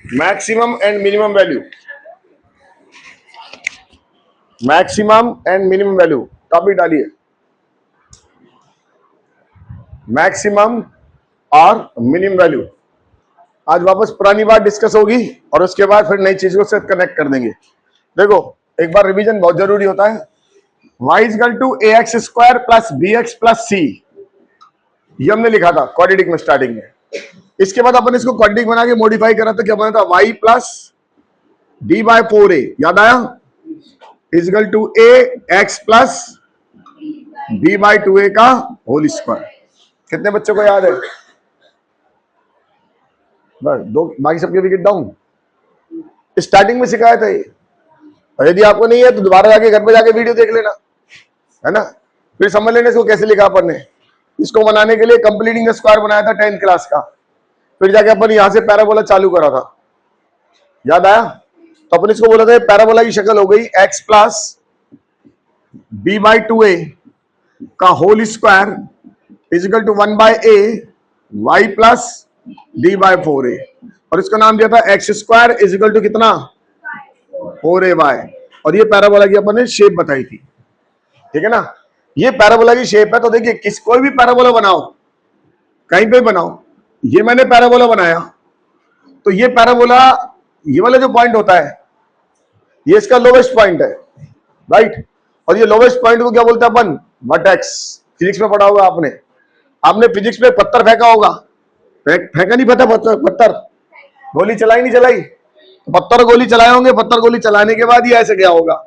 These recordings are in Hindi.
Maximum and minimum value, maximum and minimum value topic डालिए, मैक्सिमम और मिनिमम वैल्यू। आज वापस पुरानी बात डिस्कस होगी और उसके बाद फिर नई चीजों से कनेक्ट कर देंगे। देखो एक बार रिवीजन बहुत जरूरी होता है। y is equal to a x square plus b x plus c, ये हमने लिखा था क्वाड्रेटिक में स्टार्टिंग में। इसके बाद अपन इसको क्वाड्रेटिक बना के मॉडिफाई करा तो क्या बना था, y plus d by 4a, याद आया, is equal to a x plus b by 2a का होल स्क्वायर। कितने बच्चों को याद है? बस दो, बाकी सबके विकेट डाउन। स्टार्टिंग में सिखाया था ये, और यदि आपको नहीं है तो दोबारा जाके घर पे जाके वीडियो देख लेना, है ना, फिर समझ लेना इसको कैसे लिखा अपन ने। इसको बनाने के लिए कंप्लीटिंग द स्क्वायर बनाया था 10th क्लास का, फिर जाके अपन यहां से पैराबोला चालू करा था, याद आया? तो अपन इसको बोला था पैराबोला की शक्ल हो गई x plus b by 2a का whole square is equal to 1 by a y plus d by 4a, और इसका नाम दिया था एक्स स्क्वायर इजिकल टू कितना, 4ay। और ये पैराबोला की अपन ने शेप बताई थी, ठीक है ना। ये पैराबोला की शेप है। तो देखिए किस कोई भी पैराबोला बनाओ, कहीं पे बनाओ, ये मैंने पैराबोला बनाया तो ये पैराबोला, ये वाला जो पॉइंट होता है ये इसका लोवेस्ट पॉइंट है, राइट। और ये लोवेस्ट पॉइंट को क्या बोलते हैं अपन, वर्टेक्स। फिजिक्स में पढ़ा होगा आपने, आपने फिजिक्स में पत्थर फेंका होगा, फेंका नहीं पता, पत्थर गोली चलाई नहीं चलाई, पत्थर गोली चलाए होंगे, पत्थर गोली चलाने के बाद ही ऐसे गया होगा।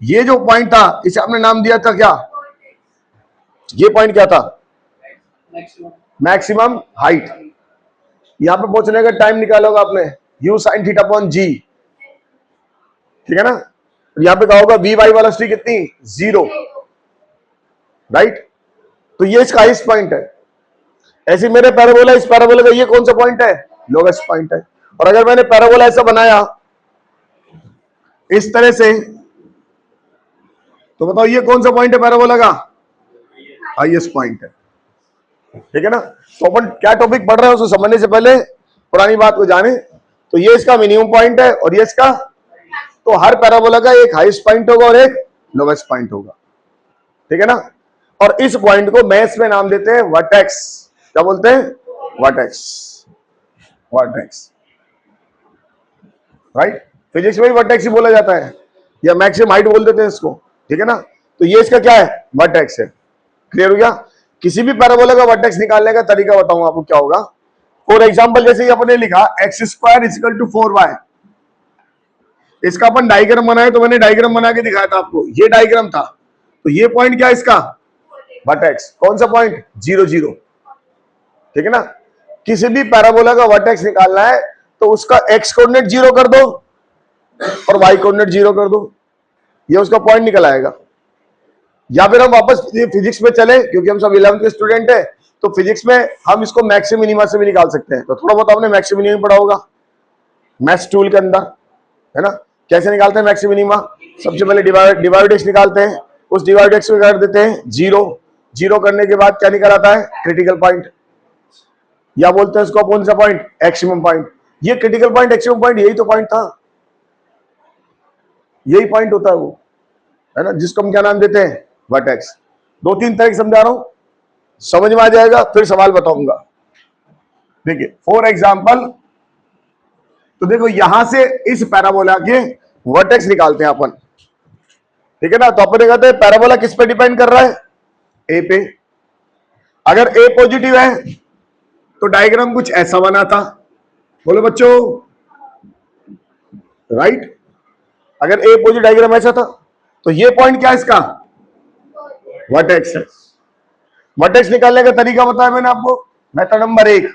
ये जो पॉइंट था इसे आपने नाम दिया था क्या, ये पॉइंट क्या था, मैक्सिमम हाइट। यहां पे पहुंचने का टाइम निकाला होगा आपने, u sin theta upon g, ठीक है ना। यहां पे कहा होगा v y वेलोसिटी कितनी, 0, राइट। तो ये इसका हाईएस्ट पॉइंट है। ऐसे मेरे पैराबोला, इस पैराबोला का ये कौन सा पॉइंट है, लोवेस्ट पॉइंट है। और अगर मैंने पैराबोला ऐसा बनाया इस तरह से, तो बताओ ये कौन सा पॉइंट है पैराबोला का, हाईएस्ट पॉइंट है, ठीक है ना। तो अपन क्या टॉपिक पढ़ रहे हैं उसको समझने से पहले पुरानी बात को जाने। तो ये इसका मिनिमम पॉइंट है और ये इसका, तो हर पैराबोला का एक हाईएस्ट पॉइंट होगा और एक लोवेस्ट पॉइंट होगा, ठीक है ना। और इस पॉइंट को मैथ्स में नाम देते हैं वर्टेक्स। क्या बोलते हैं, वर्टेक्स, वर्टेक्स, राइट। फिजिक्स में भी वर्टेक्स ही बोला जाता है, या मैक्सिमम हाइट बोल देते हैं इसको, ठीक है ना। तो ये इसका क्या है, वर्टेक्स है। क्लियर हो गया। किसी भी पैराबोला का वर्टेक्स निकालने का तरीका बताऊंगा आपको क्या होगा। फॉर एग्जांपल जैसे ही अपने लिखा x square equal to 4y, इसका अपन डायग्राम बनाए, तो मैंने डायग्राम बना के दिखाया था आपको, ये डायग्राम था। तो ये पॉइंट क्या है इसका, वर्टेक्स। कौन सा पॉइंट, 0 0, ठीक है ना। किसी भी पैराबोला का वर्टेक्स निकालना है तो उसका एक्स कोऑर्डिनेट 0 कर दो और वाई कोऑर्डिनेट 0 कर दो, ये उसका पॉइंट निकल आएगा। या फिर हम वापस फिजिक्स में चले, क्योंकि हम सब 11th के स्टूडेंट है, तो फिजिक्स में हम इसको मैक्सिमम मिनिमा से भी निकाल सकते हैं। तो थोड़ा बहुत आपने मैक्सिमम मिनिमम पढ़ा होगा मैथ्स टूल के अंदर, है ना। कैसे निकालते हैं मैक्सिमम मिनिमा, सबसे पहले डिवाइड एक्स निकालते हैं, उस डिवाइड एक्स में कर देते हैं 0, 0 करने के बाद क्या निकल आता है, क्रिटिकल पॉइंट, या बोलते हैं इसको कौन सा पॉइंट, एक्सिमम पॉइंट। ये क्रिटिकल पॉइंट, एक्सिमम पॉइंट, यही तो पॉइंट था, यही पॉइंट होता है वो, है ना, जिसको हम क्या नाम देते हैं, वर्टेक्स। 2-3 तरह समझा रहा हूं, समझ में आ जाएगा, फिर सवाल बताऊंगा। देखिए फॉर एग्जांपल, तो देखो यहां से इस पैराबोला के वर्टेक्स निकालते हैं अपन, ठीक है ना। तो अपन कहते हैं पैराबोला किस पे डिपेंड कर रहा है, ए पे। अगर ए पॉजिटिव है तो डायग्राम कुछ ऐसा बना था, बोलो बच्चों, राइट। अगर ए पॉजिटिव डायग्राम ऐसा था तो ये पॉइंट क्या है इसका, वर्टेक्स है। वर्टेक्स निकालने का तरीका बताया मैंने आपको, मेथड नंबर 1,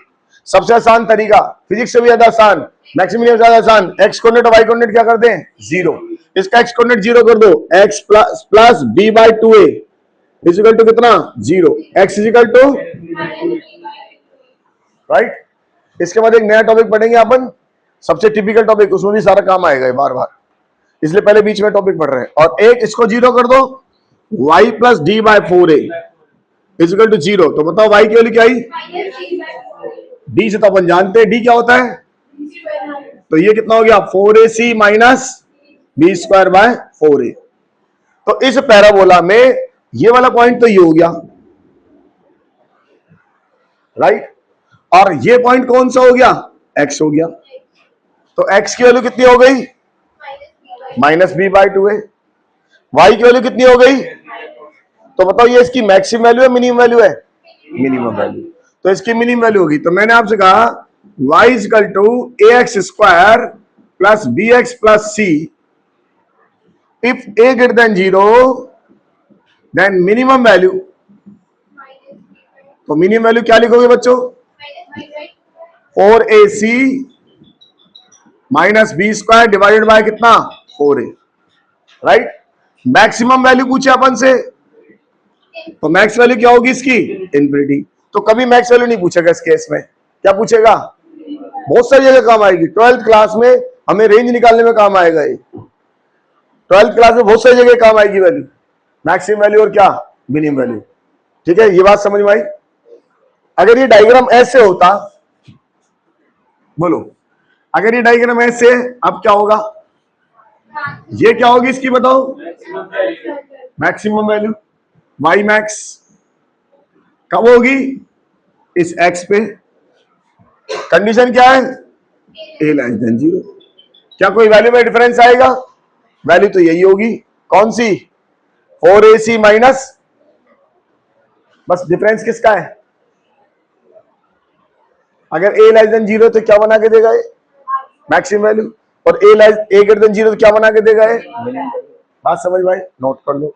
सबसे आसान तरीका, फिजिक्स से भी ज्यादा आसान, मैक्सिमम से ज्यादा आसान। एक्स कोऑर्डिनेट और वाई कोऑर्डिनेट क्या कर दें, 0। इसका एक्स कोऑर्डिनेट 0 कर दो, x plus b by 2a is equal to कितना, 0, एक्स इजिकल टू, राइट। इसके बाद एक नया टॉपिक पढ़ेंगे अपन, सबसे टिपिकल टॉपिक, उसमें भी सारा काम आएगा बार बार, इसलिए पहले बीच में टॉपिक पढ़ रहे हैं। और एक इसको 0 कर दो, y plus d by 4a is equal to 0। तो बताओ y की वैल्यू क्या आई, d से तो अपन जानते हैं d क्या होता है, तो ये कितना हो गया 4ac minus b square by 4a। तो इस पैराबोला में ये वाला पॉइंट तो ये हो गया, राइट, और ये पॉइंट कौन सा हो गया, x हो गया। तो x की वैल्यू कितनी हो गई, minus b by 2a। y की वैल्यू कितनी हो गई, तो बताओ ये इसकी मैक्सिमम वैल्यू है मिनिमम वैल्यू है, मिनिमम वैल्यू। तो इसकी मिनिमम वैल्यू होगी। तो मैंने आपसे कहा y is equal to ax square plus b x plus c, if a greater than 0 then minimum value. तो मिनिमम वैल्यू क्या लिखोगे बच्चों, 4ac minus b square divided by कितना 4a, राइट। मैक्सिमम वैल्यू पूछे अपन से, तो मैक्स वैल्यू क्या होगी इसकी, इन्फिनिटी। तो कभी मैक्स वैल्यू नहीं पूछेगा इस केस में, क्या पूछेगा, बहुत सारी जगह काम आएगी। 12th क्लास में हमें रेंज निकालने में काम आएगा ये, 12th क्लास में बहुत सारी जगह काम आएगी वैल्यू, मैक्सिमम वैल्यू और क्या, मिनिमम वैल्यू। ठीक है, ये बात समझ में आई। अगर ये डायग्राम ऐसे होता, बोलो, अगर ये डायग्राम ऐसे, अब क्या होगा, ये क्या होगी इसकी बताओ, मैक्सिमम वैल्यू वाई मैक्स कब होगी, इस एक्स पे। कंडीशन क्या है, ए लेस देन 0। क्या कोई वैल्यू में डिफरेंस आएगा, वैल्यू तो यही होगी, कौन सी, 4ac माइनस, बस डिफरेंस किसका है, अगर ए लेस देन 0 तो क्या बना के देगा ये, मैक्सिमम वैल्यू, और ए ग्रेटर देन 0 तो क्या बना के देगा ये, बात समझ भाई, नोट कर लो।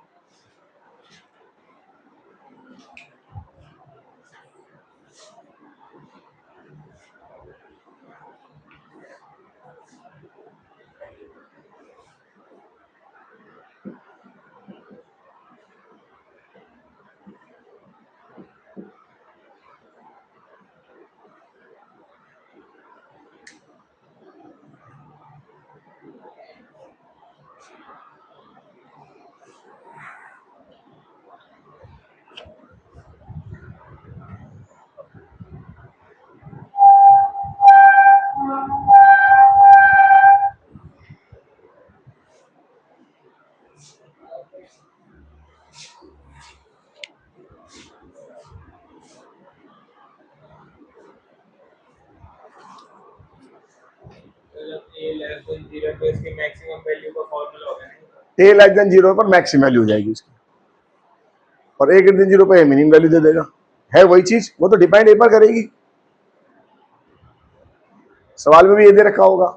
ए लेस देन 0 पर मैक्सिमम वैल्यू हो जाएगी उसकी, और ए ग्रेटर देन 0 पर मिनिमम वैल्यू दे देगा, है वही चीज, वो तो डिपेंड ए पर करेगी। सवाल में भी ये दे रखा होगा,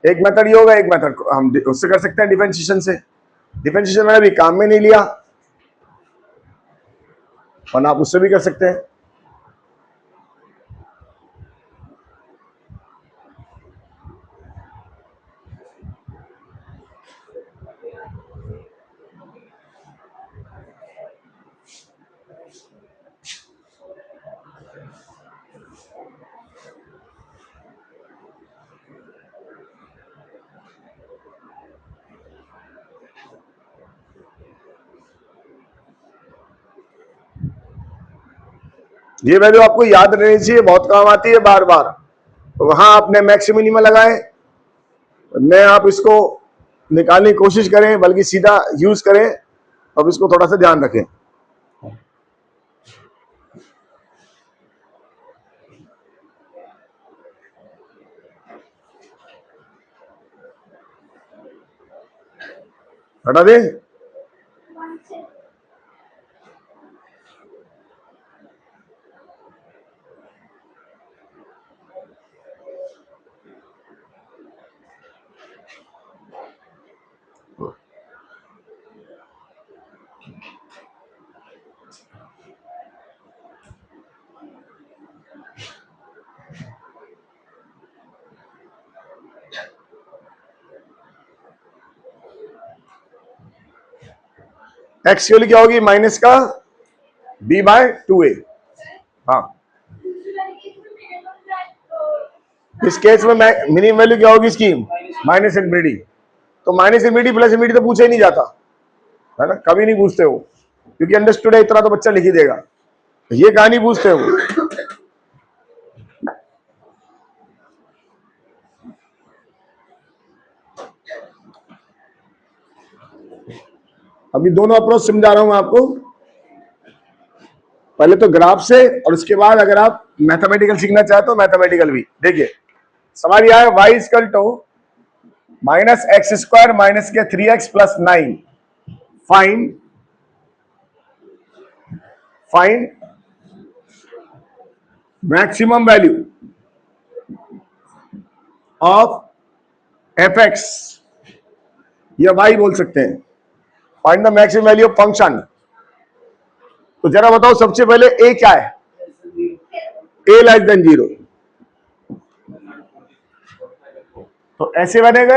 एक मेथड ये होगा, एक मेथड हम उससे कर सकते हैं डिफरेंशिएशन से। डिफरेंशिएशन मैंने अभी काम में नहीं लिया, वरना आप उससे भी कर सकते हैं। ये वैल्यू आपको याद रहनी चाहिए, बहुत काम आती है बार बार। तो वहां आपने मैक्सिमम मिनिमम लगाए, न आप इसको निकालने की कोशिश करें, बल्कि सीधा यूज करें। अब इसको थोड़ा सा ध्यान रखें। हटा दे, एक्स की वैल्यू क्या होगी, माइनस का b बाय 2a। हाँ, इस केस में मिनिमम वैल्यू क्या होगी इसकी, माइनस इनफिनिटी। तो माइनस इनफिनिटी प्लस इनफिनिटी तो पूछा ही नहीं जाता है ना, कभी नहीं पूछते हो, क्योंकि अंडरस्टूड है इतना तो बच्चा लिख ही देगा। ये कहानी पूछते हो, अभी दोनों अप्रोच समझा रहा हूं आपको, पहले तो ग्राफ से और उसके बाद अगर आप मैथमेटिकल सीखना चाहते हो मैथमेटिकल भी। देखिए सवाल यह है, y equal to minus x square minus के 3x plus 9, find maximum value of f x, या y बोल सकते हैं। Find the maximum value of function. तो जरा बताओ सबसे पहले a क्या है, a लेस देन 0, तो ऐसे बनेगा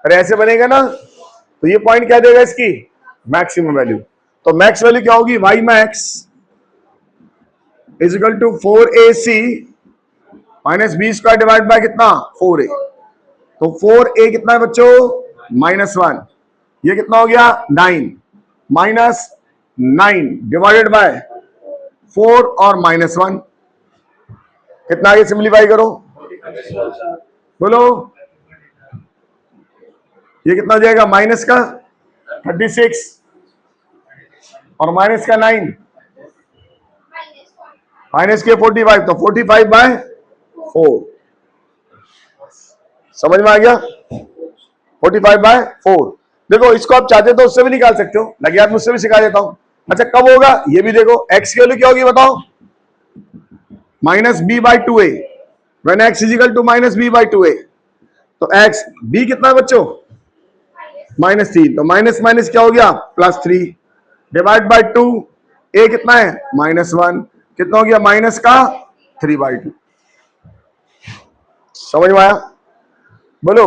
अरे ऐसे बनेगा ना, तो ये पॉइंट क्या देगा इसकी मैक्सिमम वैल्यू। तो मैक्स वैल्यू क्या होगी, y max is equal to 4ac minus b square divide by कितना 4a। तो 4a कितना है बच्चों -1, ये कितना हो गया 9, माइनस 9 डिवाइडेड बाय 4 और -1, कितना आगे सिंप्लीफाई करो बोलो, ये कितना हो जाएगा माइनस का 36 और माइनस का 9, माइनस के 45, तो 45 बाय 4, समझ में आ गया 45 बाय 4। देखो इसको आप चाहते तो उससे भी निकाल सकते हो, लगे यार मुझसे भी सिखा देता हूं। अच्छा कब होगा ये भी देखो, x की वैल्यू क्या होगी बताओ, minus b by 2a, when x is equal to minus b by 2a, तो x b कितना है बच्चों -3, तो माइनस माइनस क्या हो गया +3 डिवाइड बाई 2, a कितना है -1, कितना हो गया माइनस का 3/2। समझ में आया बोलो।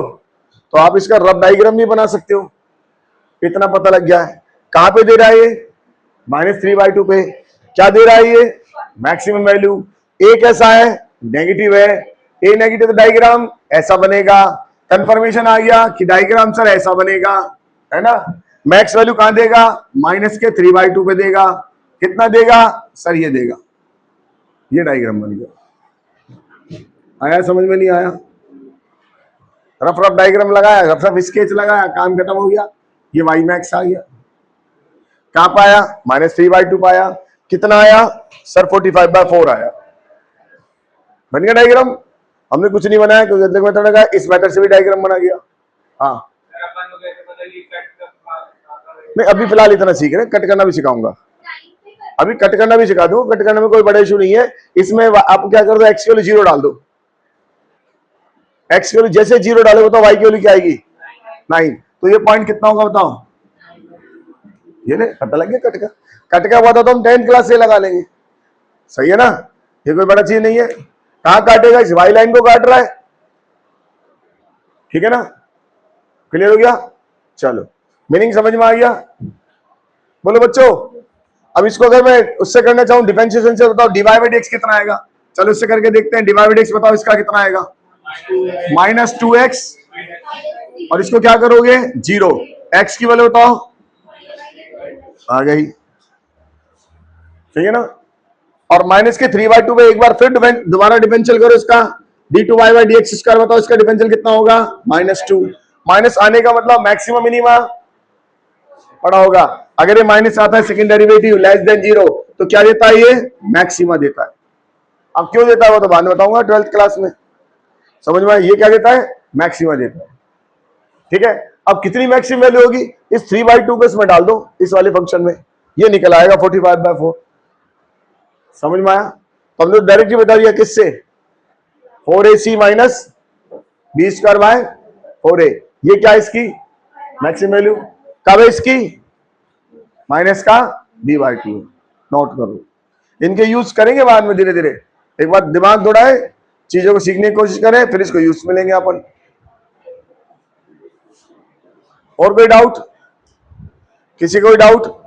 तो आप इसका रफ डायग्राम भी बना सकते हो, इतना पता लग गया है। कहां पे दे रहा है ये -3/2 पे, क्या दे रहा है ये मैक्सिमम वैल्यू। ए कैसा है नेगेटिव है, ए नेगेटिव तो डायग्राम ऐसा बनेगा। कंफर्मेशन आ गया कि डायग्राम सर ऐसा बनेगा, है ना। मैक्स वैल्यू कहां देगा माइनस के 3/2 पे देगा, कितना देगा सर ये देगा, ये डायग्राम बन गया। आया समझ में नहीं आया, रफ रफ डायग्राम लगाया, रफ रफ स्केच लगाया, काम खत्म हो गया, ये वाई मैक्स आ गया। कहां पाया -3/2 पाया, कितना आया सर 45/4 आया, बन गया डायग्राम। हमने कुछ नहीं बनाया क्योंकि मेथड लगा, इस मेथड से भी डायग्राम बना गया। हाँ नहीं अभी फिलहाल इतना सीख रहे, कट करना भी सिखाऊंगा, अभी कट करना भी सिखा दूं, कट करने में कोई बड़ा इशू नहीं है। इसमें आप क्या कर दो एक्स की वैल्यू 0 डाल दो, एक्स की वैल्यू जैसे 0 डालोगे तो वाई की वैल्यू क्या आएगी 9, तो ये पॉइंट कितना होगा बताओ, ये नहीं पता लग गया कट का। कट का हुआ था तो हम 10th क्लास से लगा लेंगे, सही है ना, ये कोई बड़ा चीज नहीं है। कहां काटेगा इस वाई लाइन को काट रहा है, ठीक है ना, क्लियर हो गया। चलो मीनिंग समझ में आ गया बोलो बच्चों। अब इसको अगर मैं उससे करना चाहूं डिफरेंशिएशन से, बताओ d y by d x कितना आएगा, चलो इससे करके देखते हैं। D y by d x बताओ इसका कितना आएगा -2x, और इसको क्या करोगे 0, x की वैल्यू बताओ आ गई, सही है ना। और माइनस के 3/2 पे एक बार फिर दोबारा डिफरेंशियल करो इसका, d2y by d x square बताओ इसका डिफरेंशियल कितना होगा -2। माइनस आने का मतलब मैक्सिमम मिनिमा पड़ा होगा। अगर ये माइनस आता है सेकंड डेरिवेटिव लेस देन 0, तो क्या देता है ये मैक्सिमा देता है। अब क्यों देता है वो तो बाद में बताऊंगा 12th क्लास में, समझ में। ये क्या देता है मैक्सिमा देता है, ठीक है। अब कितनी मैक्सिमम वैल्यू होगी, इस 3/2 को इसमें डाल दो इस वाले फंक्शन में, ये निकल आएगा 45/4, समझ में आया। तो हमने डायरेक्टली बता दिया किससे 4ac minus b square by 4a, ये क्या है इसकी मैक्सिमम वैल्यू, कब है इसकी माइनस का b/2, नोट करो। इनके यूज करेंगे बाद में धीरे धीरे, एक बार दिमाग दौड़ाए चीजों को सीखने की कोशिश करें, फिर इसको यूज में लेंगे अपन। और कोई डाउट, किसी कोई डाउट,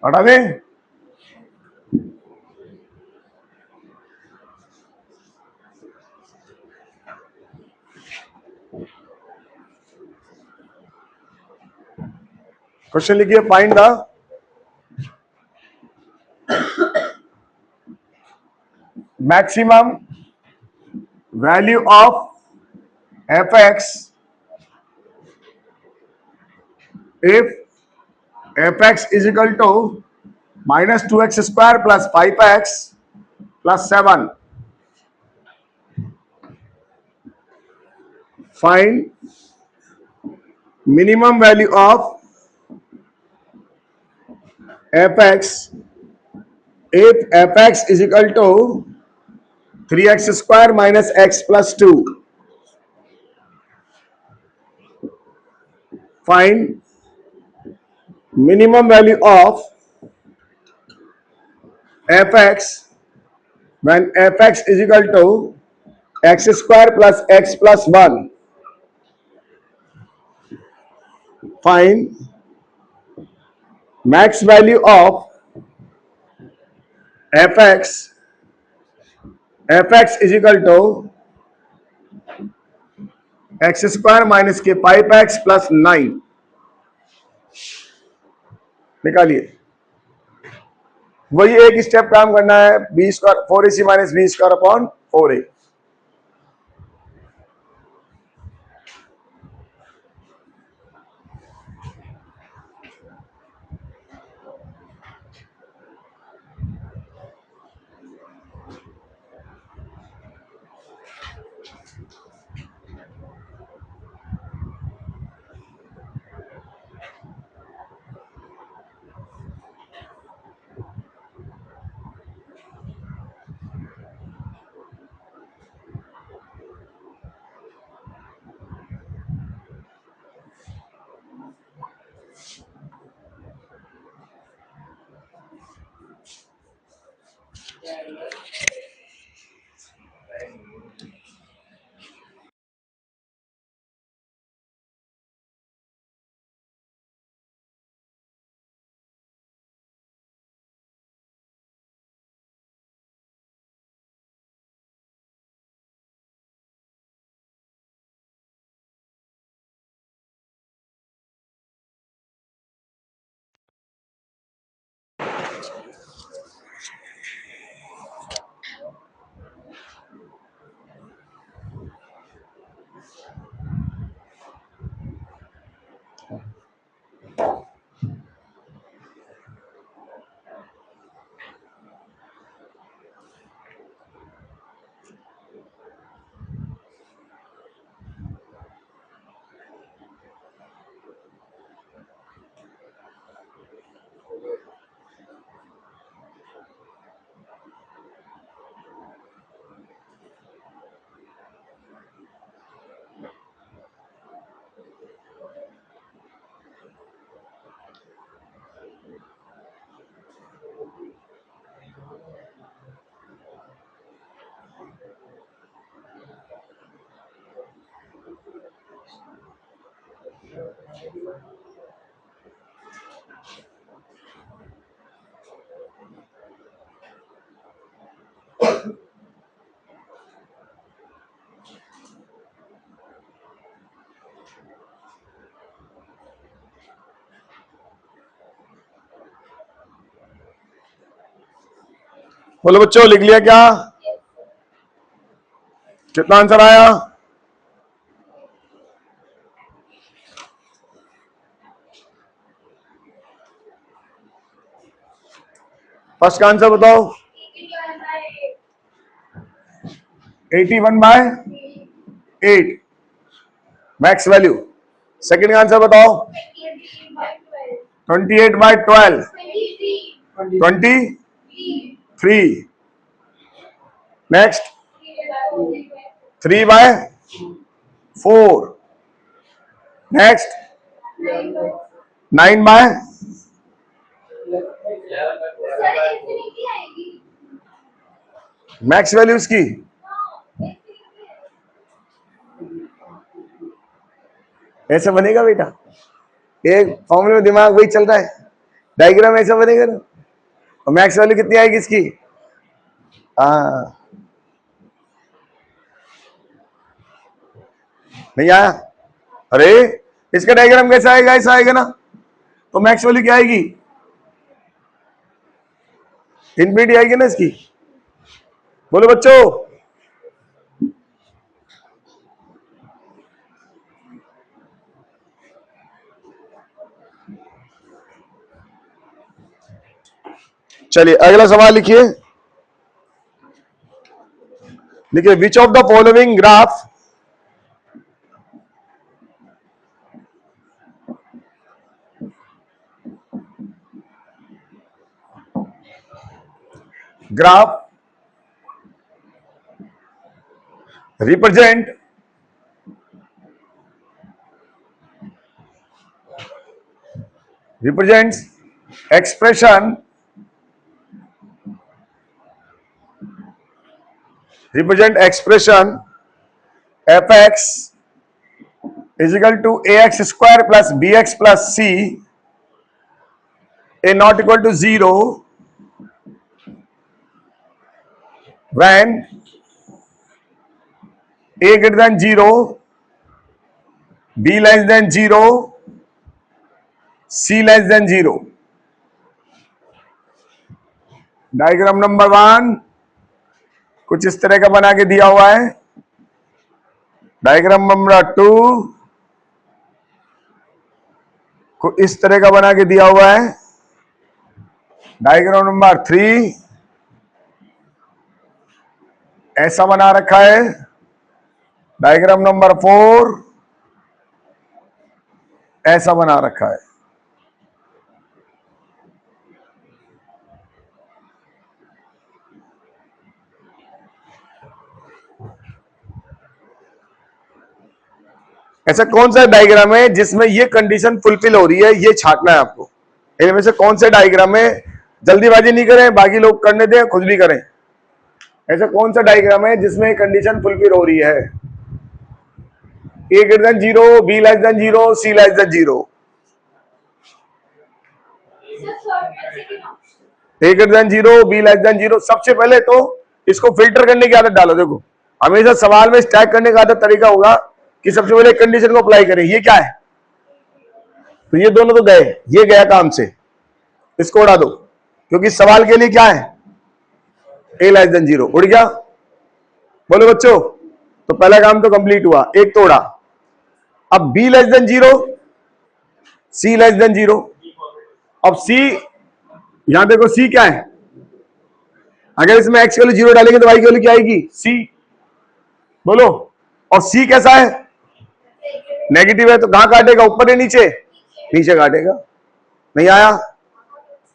हटा दें? क्वेश्चन लिखिए, find the maximum value of fx if fx is equal to minus 2x square plus 5x plus 7. Find minimum value of fx if fx is equal to 3x square minus x plus 2. Find minimum value of fx when fx is equal to x square plus x plus 1. Find max value of fx is equal to x square minus के 5x plus 9. निकालिए। वही एक स्टेप काम करना है, b square 4ac minus b square upon 4a। बोलो बच्चों, लिख लिया क्या? कितना आंसर आया? फर्स्ट का आंसर बताओ। 81/8 मैक्स वैल्यू। सेकंड का आंसर बताओ। 28/12 23। नेक्स्ट 3/4। नेक्स्ट 9/। मैक्स वैल्यूज की ऐसे बनेगा बेटा, एक फॉर्मूले में दिमाग वही चल रहा है। डायग्राम ऐसा बनेगा ना। और मैक्स वैल्यू कितनी आएगी इसकी? हाँ, नहीं आया? अरे इसका डायग्राम कैसा आएगा? ऐसा आएगा ना। तो मैक्स वैल्यू क्या आएगी? इनफिनिटी आएगी ना इसकी। बोलो बच्चों। चलिए अगला सवाल लिखिए। लिखिए which of the following graph represent represents expression fx is equal to ax square plus bx plus c a not equal to 0 when a greater than 0, b less than 0, c less than 0। Diagram number 1 कुछ इस तरह का बना के दिया हुआ है। डायग्राम नंबर 2 को इस तरह का बना के दिया हुआ है। डायग्राम नंबर 3 ऐसा बना रखा है। डायग्राम नंबर 4 ऐसा बना रखा है। ऐसा कौन सा डायग्राम है जिसमें ये कंडीशन फुलफिल हो रही है, ये छांटना है आपको। इनमें से कौन से डायग्राम में, जल्दीबाजी नहीं करें, बाकी लोग करने दें, खुद भी करें। ऐसा कौन सा डायग्राम है जिसमें कंडीशन फुलफिल हो रही है? A greater than 0, b less than 0, c less than 0। A greater than 0, b less than 0। सबसे पहले तो इसको फिल्टर करने की आदत डालो। देखो हमेशा सवाल में स्टैक करने का आदत तरीका होगा कि सबसे पहले कंडीशन को अप्लाई करें। ये क्या है? तो ये दोनों तो गए, ये गया काम से, इसको उड़ा दो, क्योंकि सवाल के लिए क्या है? ए लेस देन 0 उड़ गया। बोलो बच्चों, तो पहला काम तो कंप्लीट हुआ, एक तो उड़ा। अब b less than 0, c less than 0। अब सी, यहां देखो सी क्या है? अगर इसमें एक्स की वैल्यू 0 डालेंगे तो वाई की वैल्यू क्या आएगी? सी। बोलो। और सी कैसा है? नेगेटिव है, तो कहां काटेगा? ऊपर या नीचे? नीचे काटेगा। नहीं आया?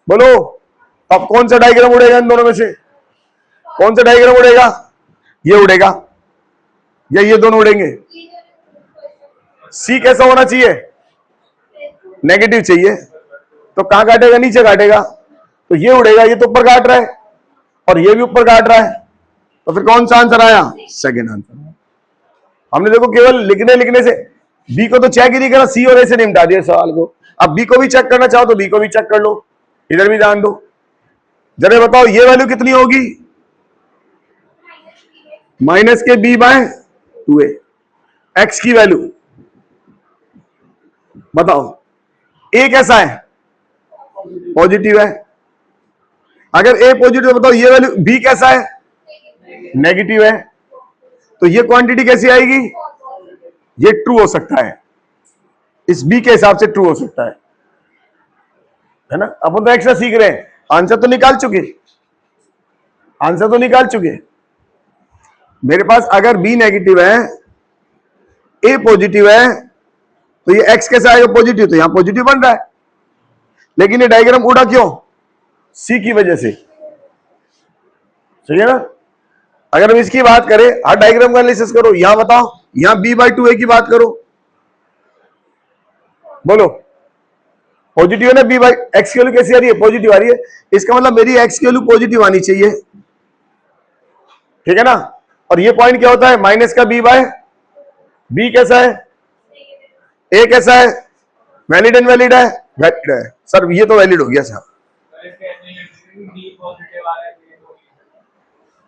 बोलो। अब कौन सा डायग्राम उड़ेगा इन दोनों में से? कौन सा डायग्राम उड़ेगा? ये उड़ेगा या ये दोनों उड़ेंगे? सी कैसा होना चाहिए? नेगेटिव चाहिए, तो कहां काटेगा? नीचे काटेगा। तो ये उड़ेगा, ये तो ऊपर काट रहा है और ये भी ऊपर काट रहा है, तो फिर कौन सा आंसर आया? Second answer. हमने देखो केवल लिखने से बी को तो चेक ही नहीं करा, सी और ए से निपटा दिया सवाल को। अब बी को भी चेक करना चाहो तो बी को भी चेक कर लो, इधर भी जान दो। जरा बताओ ये वैल्यू कितनी होगी? माइनस के बी बाय 2a। एक्स की वैल्यू बताओ। ए कैसा है? पॉजिटिव है। अगर ए पॉजिटिव है बताओ ये वैल्यू बी कैसा है? नेगेटिव है। तो ये क्वांटिटी कैसी आएगी? ये ट्रू हो सकता है, इस बी के हिसाब से ट्रू हो सकता है ना। अपन तो एक्स्ट्रा सीख रहे हैं, आंसर तो निकाल चुके, आंसर तो निकाल चुके। मेरे पास अगर बी नेगेटिव है, ए पॉजिटिव है, तो ये एक्स कैसा आएगा? पॉजिटिव। तो यहां पॉजिटिव बन रहा है, लेकिन ये डायग्राम उड़ा क्यों? सी की वजह से। सही है ना। अगर हम इसकी बात करें, हर डायग्राम का एनालिसिस करो। यहां बताओ, यहां b बाई 2a की बात करो। बोलो। पॉजिटिव है ना b बाई, एक्स की वैल्यू कैसी आ रही है? पॉजिटिव आ रही है। इसका मतलब मेरी एक्स की वैल्यू पॉजिटिव आनी चाहिए, ठीक है ना। और ये पॉइंट क्या होता है? माइनस का b बाय, b कैसा है? a कैसा है? वैलिड इनवैलिड है? वैलिड है सर, ये तो वैलिड हो गया सर।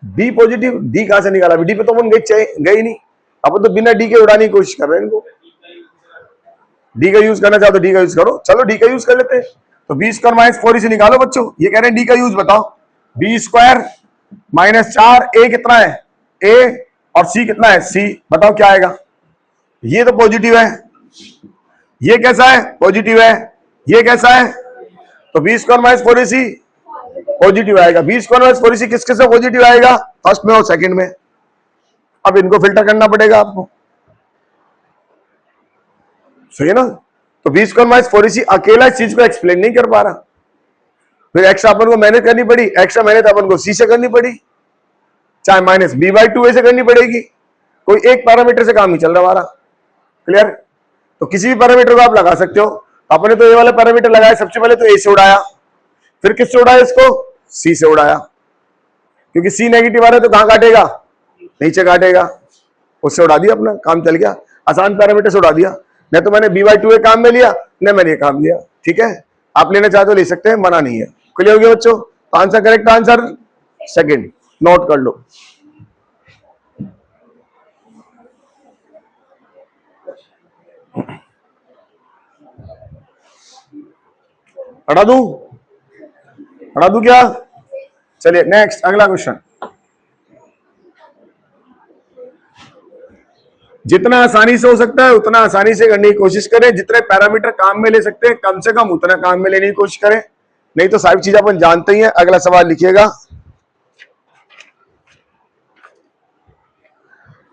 डी पॉजिटिव, डी कहां से निकाला? डी पे तो अपन गए ही नहीं, अपन तो बिना डी के उड़ाने की कोशिश कर रहे हैं इनको। डी का यूज करना चाहो तो डी का यूज करो, चलो डी का यूज कर लेते हैं। तो बी स्क्वायर माइनस 4 से निकालो बच्चों, ये कह रहे हैं डी का यूज बताओ। बी स्क्वायर माइनस 4, ए कितना है? ए, और सी कितना है? सी। बताओ क्या आएगा? ये तो पॉजिटिव है, ये कैसा है? पॉजिटिव है, ये कैसा है? तो b square minus 4ac positive आएगा। बी स्क्वायर माइनस 4ac किसके से पॉजिटिव आएगा? फर्स्ट में और सेकंड में। अब इनको फिल्टर करना पड़ेगा आपको, सही है ना? तो बी स्क्वायर माइनस 4ac अकेला इस चीज को एक्सप्लेन नहीं कर पा रहा, फिर एक्स्ट्रा अपन को मेहनत करनी पड़ी, एक्स्ट्रा मेहनत अपन को सी से करनी पड़ी, चाहे माइनस b/2a से करनी पड़ेगी। कोई एक पैरामीटर से काम नहीं चल रहा हमारा, क्लियर? तो किसी भी पैरामीटर को आप लगा सकते हो। आपने तो ये वाला पैरामीटर लगाया, सबसे पहले तो ए से उड़ाया, फिर किससे उड़ाया इसको? सी से उड़ाया, क्योंकि सी नेगेटिव आ रहा है तो कहां काटेगा? नीचे काटेगा। उससे उड़ा दिया, अपना काम चल गया, आसान पैरामीटर से उड़ा दिया। नहीं तो मैंने b/2a काम में लिया, नहीं मैंने ये काम लिया, ठीक है? आप लेना चाहते हो ले सकते हैं, मना नहीं है। क्लियर हो गया बच्चों? Answer, correct answer second, note कर लो। हटा दूं? हटा दूं क्या? चलिए नेक्स्ट, अगला क्वेश्चन। जितना आसानी से हो सकता है उतना आसानी से करने की कोशिश करें, जितने पैरामीटर काम में ले सकते हैं कम से कम उतना काम में लेने की कोशिश करें, नहीं तो सारी चीजें अपन जानते ही हैं। अगला सवाल लिखिएगा,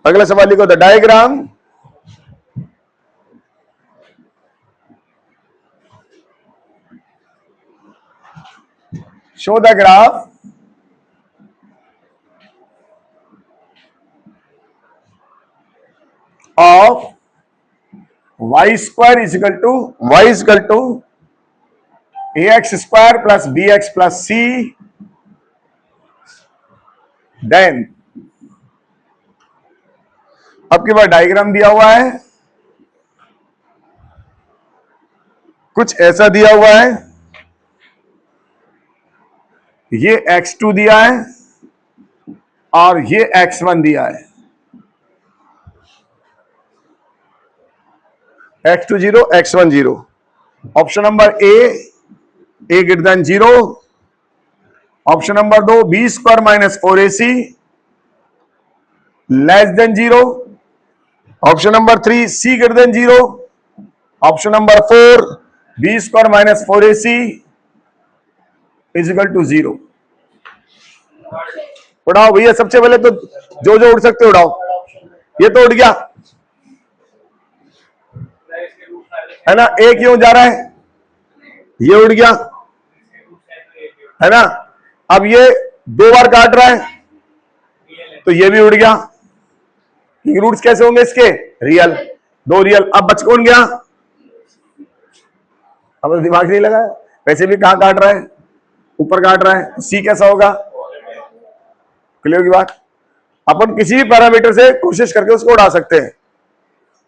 अगला सवाल लिखो, the diagram show the graph of y square is equal to ax square plus bx plus c, then अब के बाद डायग्राम दिया हुआ है, कुछ ऐसा दिया हुआ है, ये x2 दिया है और ये x1 दिया है, x2 0 x1 0। Option number a greater than 0, option number 2 b square minus 4ac less than 0, option number 3 c greater than 0, option number 4 b square minus 4ac is equal to 0। उड़ाओ भैया, सबसे पहले तो जो जो उड़ सकते हो उड़ाओ। ये तो उड़ गया है ना, ए क्यों जा रहा है? ये उड़ गया है ना। अब ये 2 बार काट रहा है तो ये भी उड़ गया। रूट्स कैसे होंगे इसके? Real, 2 real. अब बच कौन गया? अब दिमाग नहीं लगाया, वैसे भी कहां काट रहा है? ऊपर काट रहा है। सी कैसा होगा? क्लियर की बात? अपन किसी भी पैरामीटर से कोशिश करके उसको उड़ा सकते हैं,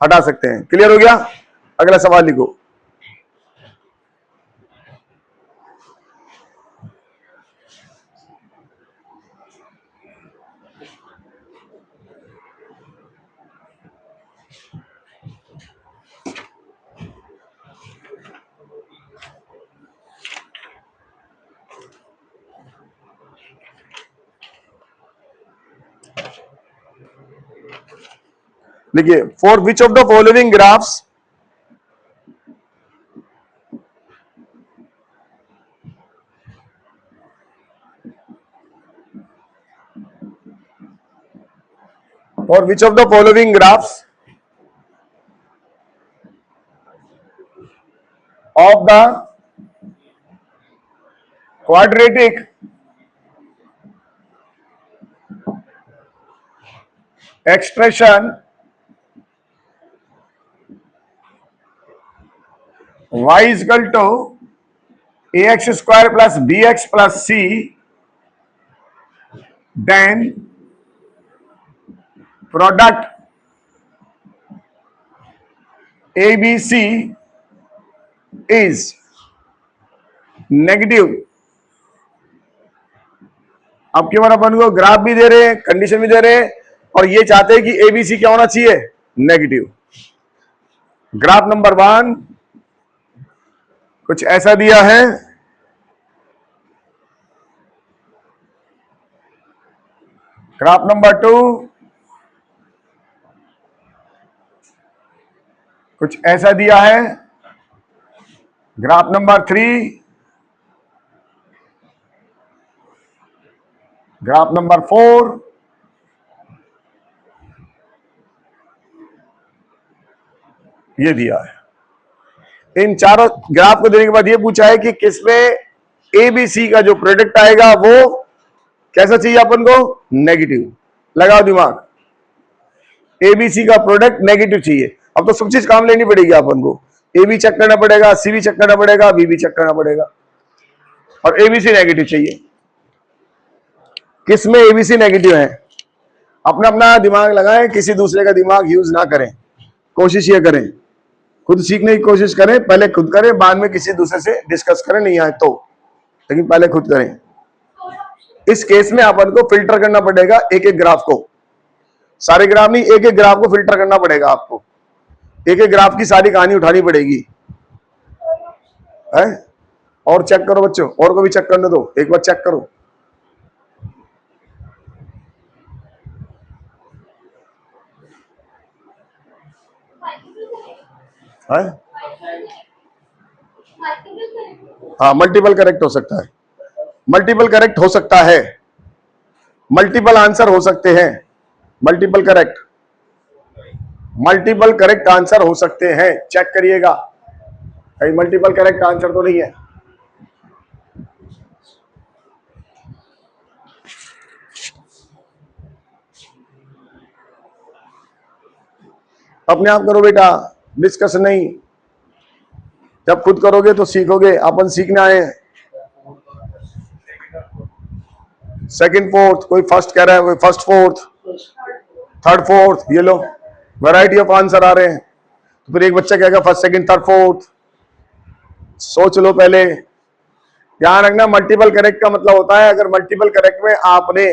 हटा सकते हैं। क्लियर हो गया? अगला सवाल लिखो, देखिए, for which of the following graphs for which of the following graphs of the quadratic expression y is equal to ax square plus bx plus c, then product ABC is negative. अब केवल अपन को ग्राफ भी दे रहे हैं, कंडीशन भी दे रहे हैं, और ये चाहते हैं कि एबीसी क्या होना चाहिए, नेगेटिव। ग्राफ नंबर 1 कुछ ऐसा दिया है, ग्राफ नंबर 2 कुछ ऐसा दिया है, ग्राफ नंबर 3, ग्राफ नंबर 4, ये दिया है। इन चारों ग्राफ को देने के बाद ये पूछा है कि किसमें एबीसी का जो प्रोडक्ट आएगा वो कैसा चाहिए अपन को, नेगेटिव। लगाओ दिमाग, एबीसी का प्रोडक्ट नेगेटिव चाहिए। अब तो सब चीज काम लेनी पड़ेगी अपन को, ए भी चेक करना पड़ेगा, सी भी चेक करना पड़ेगा, बी भी चेक करना पड़ेगा, और एबीसी नेगेटिव चाहिए। किसमें एबीसी नेगेटिव है, अपना अपना दिमाग लगाएं, किसी दूसरे का दिमाग यूज ना करें। कोशिश ये करें, खुद सीखने की कोशिश करें, पहले खुद करें, बाद में किसी दूसरे से डिस्कस करें, नहीं आए तो, लेकिन पहले खुद करें। इस केस में अपन को फिल्टर करना पड़ेगा एक एक ग्राफ को, सारे ग्राफ नहीं, एक एक ग्राफ को फिल्टर करना पड़ेगा आपको, एक एक ग्राफ की सारी कहानी उठानी पड़ेगी है? और चेक करो बच्चों, और को भी चेक करने दो, एक बार चेक करो। है? हाँ, मल्टीपल करेक्ट हो सकता है, मल्टीपल करेक्ट हो सकता है, मल्टीपल आंसर हो सकते हैं, multiple correct, multiple correct answer हो सकते हैं, चेक करिएगा कहीं मल्टीपल करेक्ट आंसर तो नहीं है। अपने आप करो बेटा, डिस्कस नहीं, जब खुद करोगे तो सीखोगे। अपन सीखने आए हैं। सेकंड फोर्थ, कोई फर्स्ट कह रहा है, कोई फर्स्ट फोर्थ, थर्ड फोर्थ, ये लो वैरायटी ऑफ आंसर आ रहे हैं। तो फिर एक बच्चा कहेगा फर्स्ट सेकंड थर्ड फोर्थ, सोच लो पहले। ध्यान रखना, मल्टीपल करेक्ट का मतलब होता है, अगर मल्टीपल करेक्ट में आपने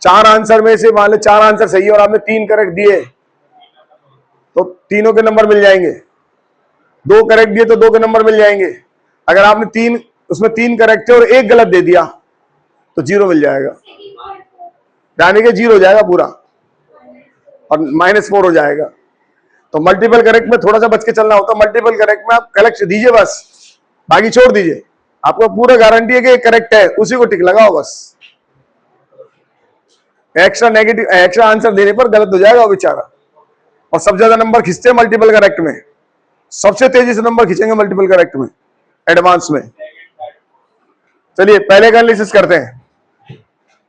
4 आंसर में से मान लो 4 आंसर सही है और आपने 3 करेक्ट दिए तो तीनों के नंबर मिल जाएंगे, 2 करेक्ट दिए तो 2 के नंबर मिल जाएंगे। अगर आपने 3 उसमें 3 करेक्ट थे और 1 गलत दे दिया तो 0 मिल जाएगा, यानी कि 0 हो जाएगा पूरा और -4 हो जाएगा। तो मल्टीपल करेक्ट में थोड़ा सा बच के चलना होता है। मल्टीपल करेक्ट में आप करेक्ट दीजिए बस, बाकी छोड़ दीजिए, आपको पूरा गारंटी है कि करेक्ट है, उसी को टिक लगाओ बस। एक्स्ट्रा नेगेटिव, एक्स्ट्रा आंसर देने पर गलत हो जाएगा वो बेचारा। और सबसे ज्यादा नंबर खींचते हैं मल्टीपल करेक्ट में, सबसे तेजी से नंबर खींचेंगे मल्टीपल करेक्ट में, एडवांस में। चलिए पहले का एनालिसिस करते हैं,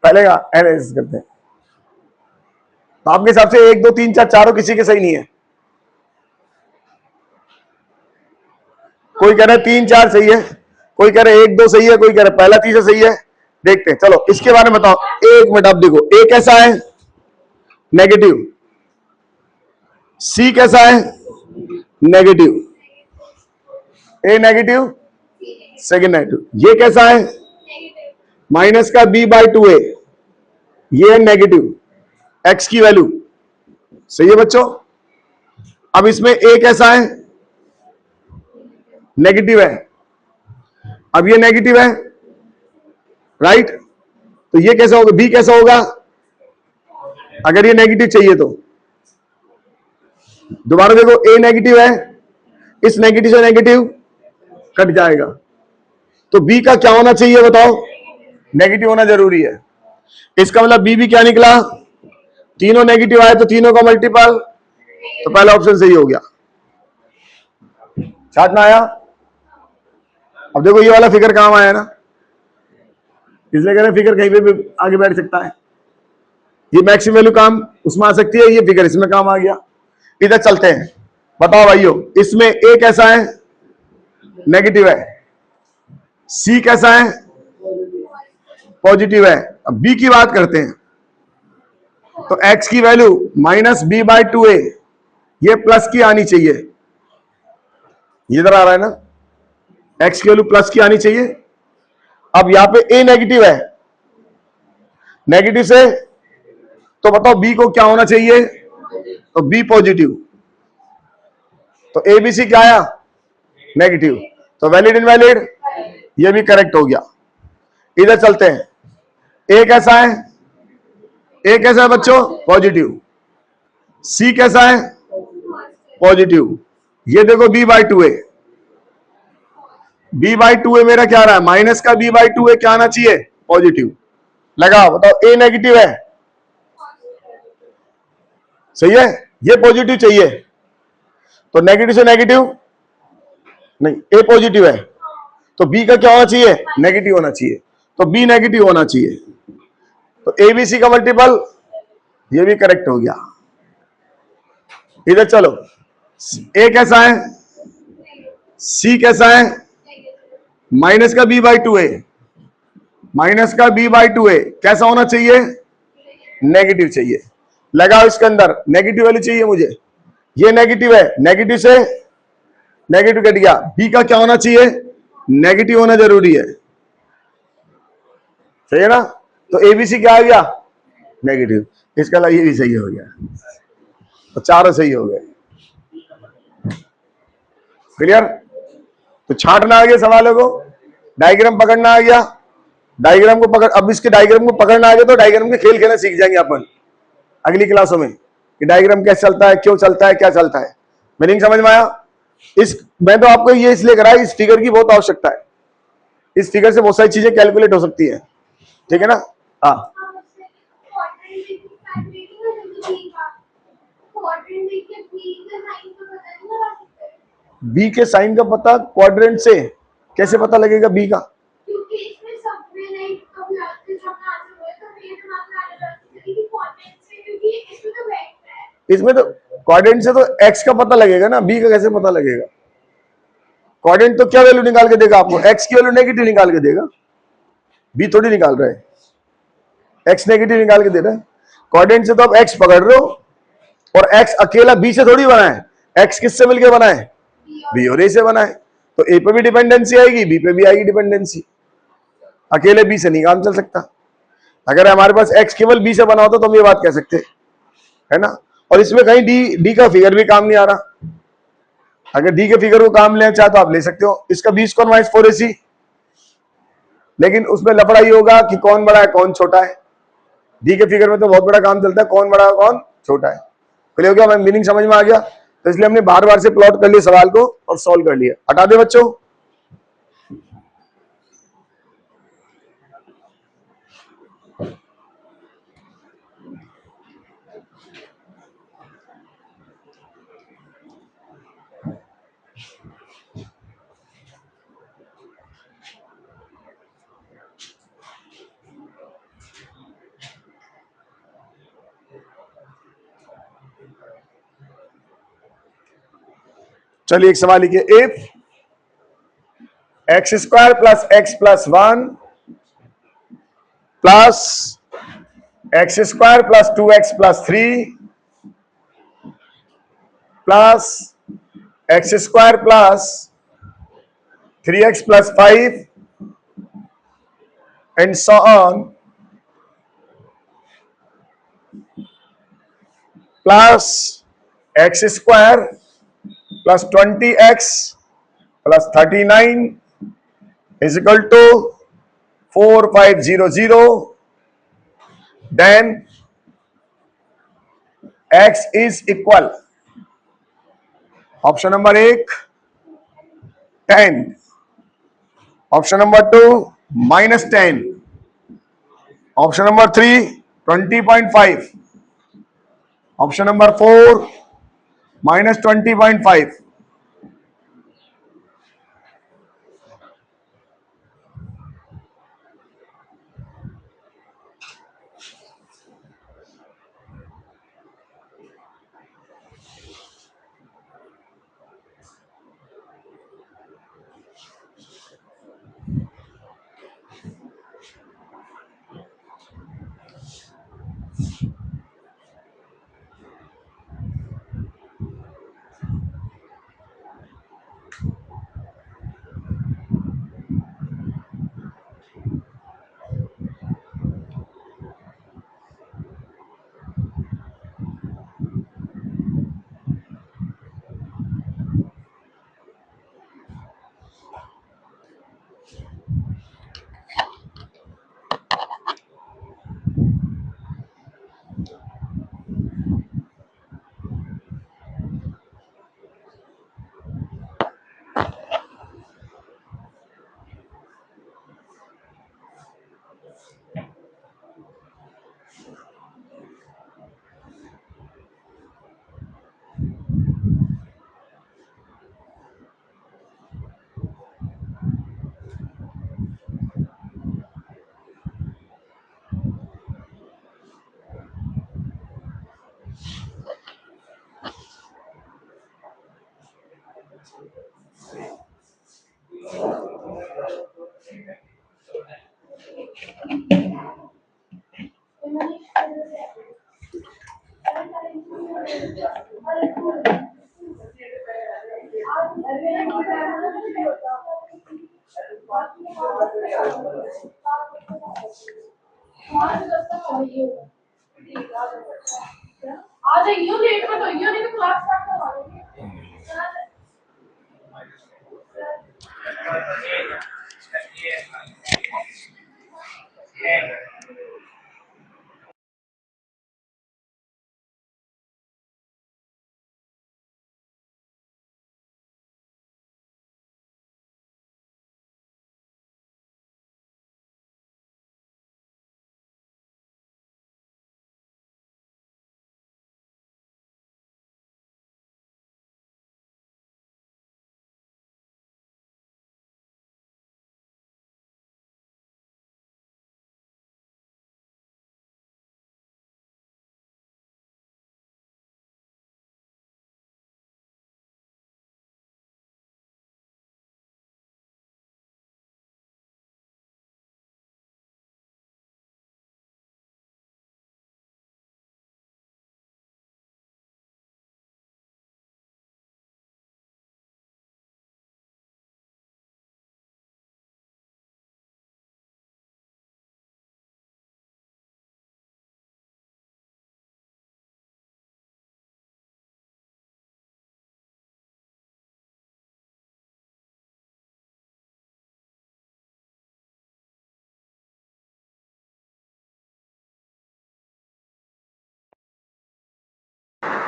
पहले का एनालिसिस करते हैं। तो आपके हिसाब से 1 2 3 4 चारों किसी के सही नहीं है। कोई कह रहा है 3 4 सही है, कोई कह रहा है 1 2 सही है, कोई कह रहा है पहला तीसरा सही है। देखते हैं, चलो इसके बारे में बताओ। एक मिनट, आप देखो, ए कैसा है, नेगेटिव, सी कैसा है, नेगेटिव, ए नेगेटिव, सेकेंड नेगेटिव। ये कैसा है, माइनस का b/2a, ये है नेगेटिव, x की वैल्यू सही है बच्चों। अब इसमें a कैसा है, नेगेटिव है, अब ये नेगेटिव है, राइट। तो ये कैसा होगा, b कैसा होगा, अगर ये नेगेटिव चाहिए तो दोबारा देखो, a नेगेटिव है, इस नेगेटिव से नेगेटिव कट जाएगा, तो b का क्या होना चाहिए बताओ, नेगेटिव होना जरूरी है। इसका मतलब b भी क्या निकला, तीनों नेगेटिव आए तो तीनों का मल्टीपल, तो पहला ऑप्शन सही हो गया। छाट में आया। अब देखो ये वाला फिगर काम आया ना, इसलिए कह रहे फिगर कहीं पे भी आगे बैठ सकता है। ये मैक्सिमम वैल्यू काम उसमें आ सकती है, ये फिगर इसमें काम आ गया। इधर चलते हैं, बताओ भाइयों, इसमें ए कैसा है, नेगेटिव है, सी कैसा है, पॉजिटिव है। अब बी की बात करते हैं, तो x की वैल्यू -b/2a, ये प्लस की आनी चाहिए, इधर आ रहा है ना, एक्स की वैल्यू प्लस की आनी चाहिए। अब यहां पे ए नेगेटिव है, नेगेटिव से तो बताओ बी को क्या होना चाहिए, तो बी पॉजिटिव। तो ए बी सी क्या आया, नेगेटिव। तो वैलिड इनवैलिड, ये भी करेक्ट हो गया। इधर चलते हैं, ए कैसा है, ए कैसा है बच्चों, पॉजिटिव। सी कैसा है, पॉजिटिव। ये देखो b by two a, b by two a मेरा क्या आ रहा है, माइनस का बी बाई टू ए क्या आना चाहिए, पॉजिटिव। लगा बताओ, ए नेगेटिव है, सही है, ये पॉजिटिव चाहिए। तो नेगेटिव से नेगेटिव नहीं, ए पॉजिटिव है तो बी का क्या होना चाहिए, नेगेटिव होना चाहिए। तो बी नेगेटिव होना चाहिए। तो ए बी सी का मल्टीपल, ये भी करेक्ट हो गया। इधर चलो, ए कैसा है, सी कैसा है, माइनस का b by two a, minus का बी बाई टू ए कैसा होना चाहिए, नेगेटिव चाहिए। लगाओ इसके अंदर, नेगेटिव वाली चाहिए मुझे, ये नेगेटिव है, नेगेटिव से नेगेटिव कट गया, बी का क्या होना चाहिए, नेगेटिव होना जरूरी है, सही है ना। तो एबीसी क्या आ गया, नेगेटिव। इसका अलावा ये भी सही हो गया, तो चारों सही हो गए। क्लियर। तो छांटना आ गया सवालों को, डायग्राम पकड़ना आ गया, डायग्राम को पकड़, अब इसके डायग्राम को पकड़ना आ गया तो डायग्राम के खेल खेलना सीख जाएंगे अपन अगली क्लासों में, कि डायग्राम कैसे चलता है, क्यों चलता है, क्या चलता है। मीनिंग समझ में आया। इस मैं तो आपको ये इसलिए करा, इस फिगर की बहुत आवश्यकता है, इस फिगर से बहुत सारी चीजें कैलकुलेट हो सकती है, ठीक है ना। हाँ, बी के साइन का पता क्वाड्रेंट से कैसे पता लगेगा, बी का, इसमें तो क्वाड्रेंट से तो एक्स का पता लगेगा ना, बी का कैसे पता लगेगा। क्वाड्रेंट तो क्या वैल्यू निकाल के देगा आपको, एक्स की वैल्यू नेगेटिव निकाल के देगा, बी थोड़ी निकाल रहा है, एक्स नेगेटिव निकाल के दे रहा है। क्वाड्रेंट से तो आप एक्स पकड़ रहे हो, और एक्स अकेला बी से थोड़ी बना है, एक्स किससे मिलके बना है, बी और ए से बना है। तो ए पे भी डिपेंडेंसी आएगी, बी पे भी आएगी डिपेंडेंसी, अकेले बी से नहीं काम चल सकता। अगर हमारे पास एक्स केवल बी से बना होता तो हम ये बात कह सकते, है ना। और इसमें कहीं डी का फिगर भी काम नहीं आ रहा, अगर डी के फिगर को काम लेना चाहे तो आप ले सकते हो, इसका बी स्क्वायर माइनस 4ac, लेकिन उसमें लफड़ा ये होगा कि कौन बड़ा है कौन छोटा है। डी के फिगर में तो बहुत बड़ा काम चलता है, कौन बड़ा है कौन छोटा है। क्लियर हो गया, मैं मीनिंग समझ में आ गया। तो इसलिए हमने बार बार से प्लॉट कर लिया सवाल को और सॉल्व कर लिया। हटा दे बच्चों। चलिए एक सवाल लिखिए, if x square plus x plus 1 plus x square plus 2x plus 3 plus x square plus 3x plus 5 and so on plus x square plus 20x plus 39 is equal to 4500, then x is equal, option number 1 10, option number 2 minus 10, option number 3 20.5, option number 4 minus 20.5.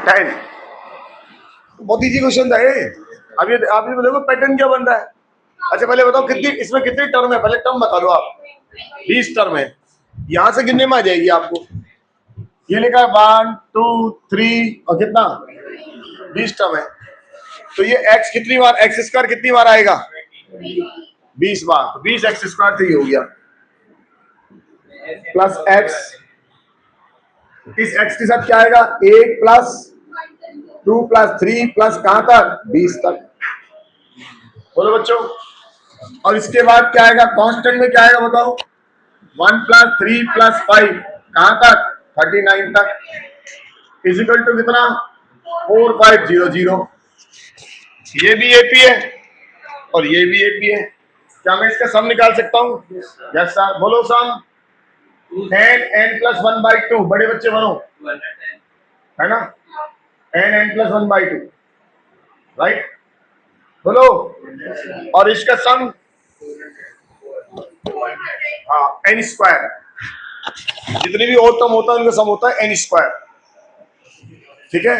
10। बहुत इजी क्वेश्चन था ये। अब ये आप ये बोलोगे पैटर्न क्या बन रहा है। अच्छा पहले बताओ कितनी इसमें कितनी टर्म है, पहले टर्म बता दो आप। 20 टर्म है। यहां से कितने में आ जाएगी आपको, ये लिखा है 1 2 3 और कितना 20 टर्म है। तो ये x कितनी बार, एक्स स्क्वायर कितनी बार आएगा 20 बार। 20 एक्स स्क्वायर तो ये हो गया प्लस x, इस x के साथ क्या आएगा 8 प्लस 2 प्लस 3 प्लस कहां तक 20 तक। बोलो बच्चों। और इसके बाद क्या आएगा कांस्टेंट में, क्या आएगा बताओ 1 प्लस 3 प्लस 5 कहां तक 39 तक इजिकल टू कितना 4500। ये भी एपी है और ये भी एपी है। क्या मैं इसका सम निकाल सकता हूं? Yes sir. बोलो सम n प्लस 1/2 बड़े बच्चे बनो, है ना, n प्लस 1/2 राइट। बोलो। और इसका सम हाँ n स्क्वायर, जितनी भी और टर्म होता है उनका सम होता है n स्क्वायर। ठीक है।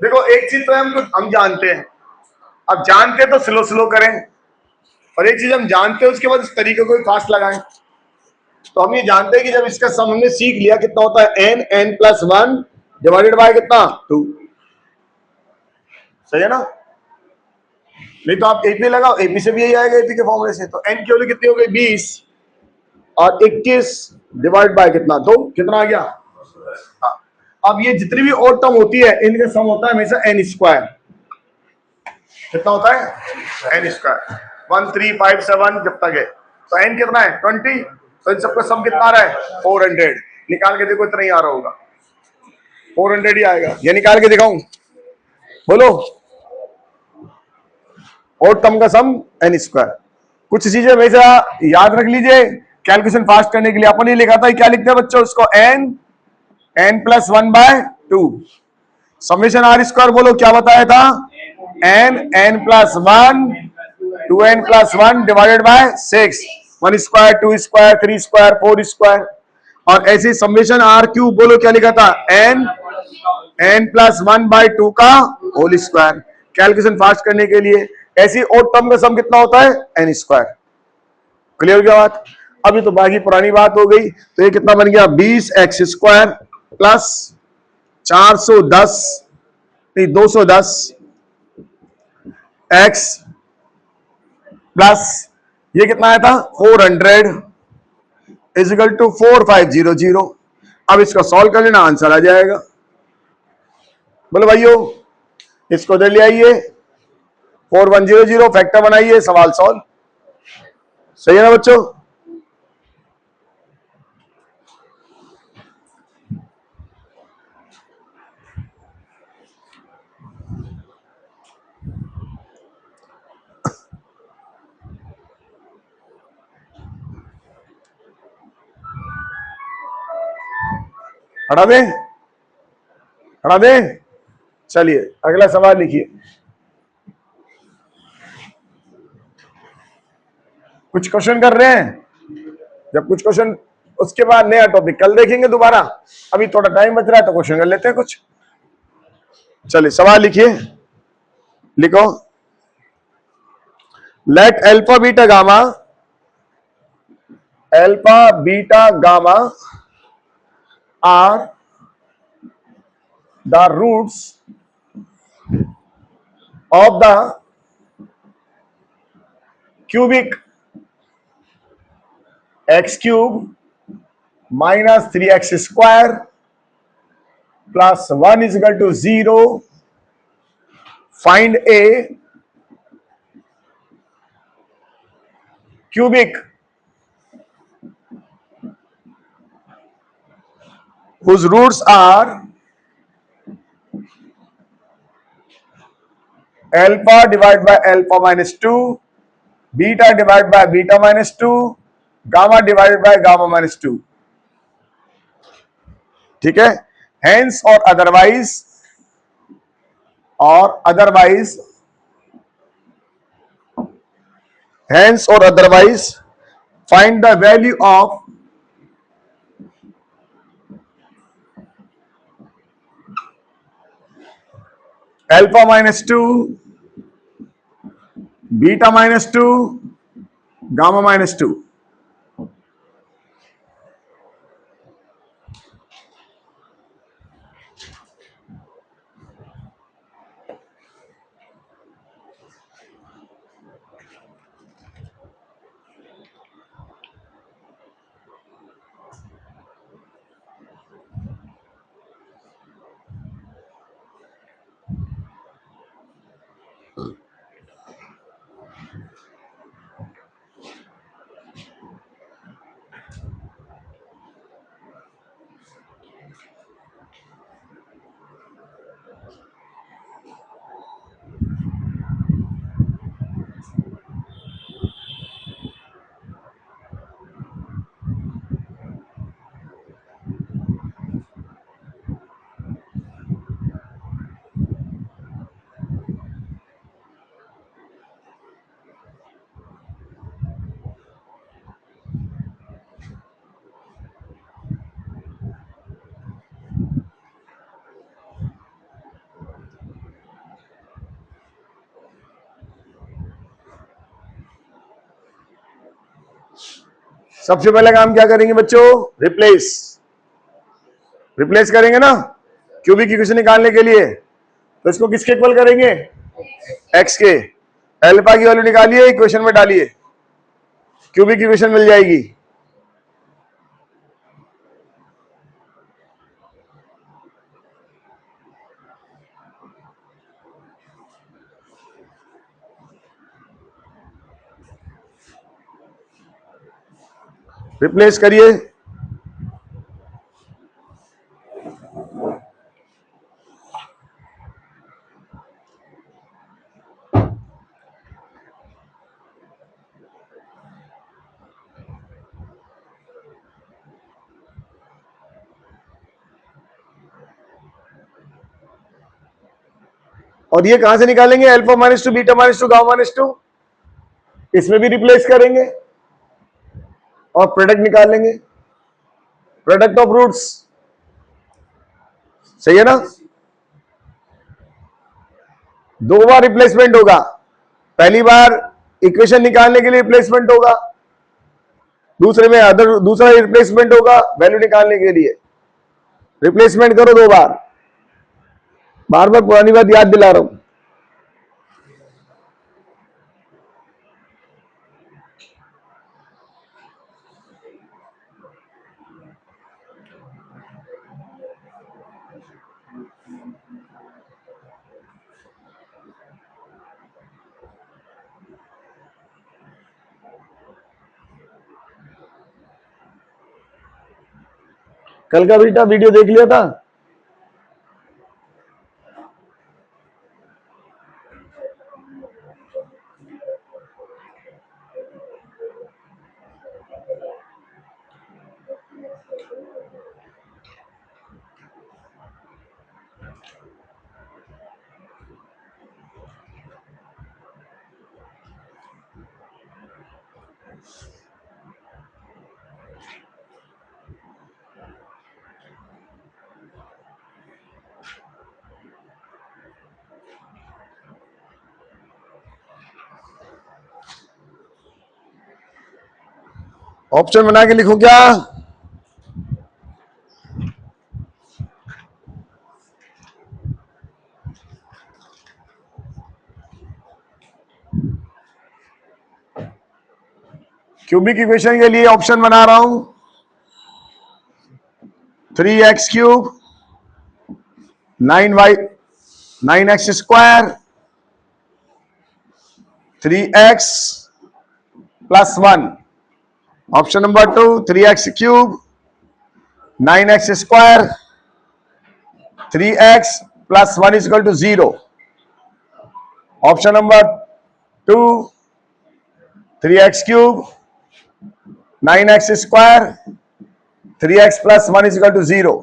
देखो एक चीज तो हम जानते हैं, अब जानते तो स्लो स्लो करें, और एक चीज हम जानते हैं उसके बाद इस तरीके को फास्ट लगाएं। तो हम ये जानते हैं कि जब इसका सम हमने सीख लिया कितना होता है n प्लस 1 डिवाइडेड बाय कितना 2। सही है ना। नहीं तो आप एपी लगाओ, एपी से भी यही आएगा एपी के फॉर्मूले से। तो n की वैल्यू कितनी हो गई 20 और 21 डिवाइड बाय कितना 2, कितना आ गया। हाँ। अब ये जितनी भी और टर्म होती है इनका सम होता है हमेशा n स्क्वायर। कितना होता है n स्क्वायर 1 3 5 7 जब तक है। तो n कितना है 20, तो इन सबका सम कितना आ रहा है 400। निकाल के देखो इतना ही आ रहा होगा 400 ही आएगा। ये निकाल के दिखाऊं, बोलो। और टर्म का सम n स्क्वायर। कुछ चीजें हमेशा याद रख लीजिए कैलकुलेशन फास्ट करने के लिए। अपन ये लिखा था क्या लिखते हैं बच्चों उसको n plus 1/2 summation r square. बोलो क्या बताया था n plus 1 2n plus 1 divided by 6 1 square 2 square 3 square 4 square. और ऐसे समेशन आर क्यूब। बोलो क्या लिखा था n प्लस 1/2 का होल स्क्वायर। कैलकुलेशन फास्ट करने के लिए ऐसी और टर्म का सम कितना होता है n स्क्वायर। क्लियर क्या बात। अभी तो बाकी पुरानी बात हो गई। तो ये कितना बन गया 20x स्क्वायर प्लस 410 नहीं 210 x प्लस ये कितना आया था 400 इजिकल टू 4500। अब इसका सॉल्व कर लेना आंसर आ जाएगा। बोलो भाइयों इसको इधर ले आइए 4100 फैक्टर बनाइए, सवाल सॉल्व। सही है ना बच्चों? हटा दें, हटा दें। चलिए अगला सवाल लिखिए। कुछ क्वेश्चन कर रहे हैं, जब कुछ क्वेश्चन उसके बाद नया टॉपिक कल देखेंगे दोबारा। अभी थोड़ा टाइम बच रहा है तो क्वेश्चन कर लेते हैं कुछ। चलिए सवाल लिखिए, लिखो। Let alpha beta gamma are the roots of the cubic x cube minus 3x square plus 1 is equal to 0। Find a cubic whose roots are alpha divided by alpha minus 2, beta divided by beta minus 2, gamma divided by gamma minus 2। ठीक है। हेंस और otherwise hence or otherwise find the value of alpha minus 2, beta minus 2, gamma minus 2। सबसे पहले काम क्या करेंगे बच्चों? रिप्लेस करेंगे ना क्यूबिक इक्वेशन निकालने के लिए। तो इसको किसके इक्वल करेंगे? एक्स के। अल्फा की वैल्यू निकालिए, इक्वेशन में डालिए, क्यूबिक इक्वेशन मिल जाएगी। रिप्लेस करिए। और ये कहां से निकालेंगे? Alpha minus 2, beta minus 2, gamma minus 2। इसमें भी रिप्लेस करेंगे और प्रोडक्ट निकालेंगे, प्रोडक्ट ऑफ रूट्स। सही है ना? दो बार रिप्लेसमेंट होगा। पहली बार इक्वेशन निकालने के लिए रिप्लेसमेंट होगा, दूसरा रिप्लेसमेंट होगा वैल्यू निकालने के लिए। रिप्लेसमेंट करो दो बार। बार बार पुरानी बात याद दिला रहा हूं। कल का बेटा वीडियो देख लिया था? ऑप्शन बना के लिखूं क्या? क्यूबिक इक्वेशन के लिए ऑप्शन बना रहा हूं। 3x cube 9x square 3x plus 1। Option number 2 3x cube 9x square 3x plus 1 is equal to 0। Option number 2 3x cube 9x square 3x plus 1 is equal to 0।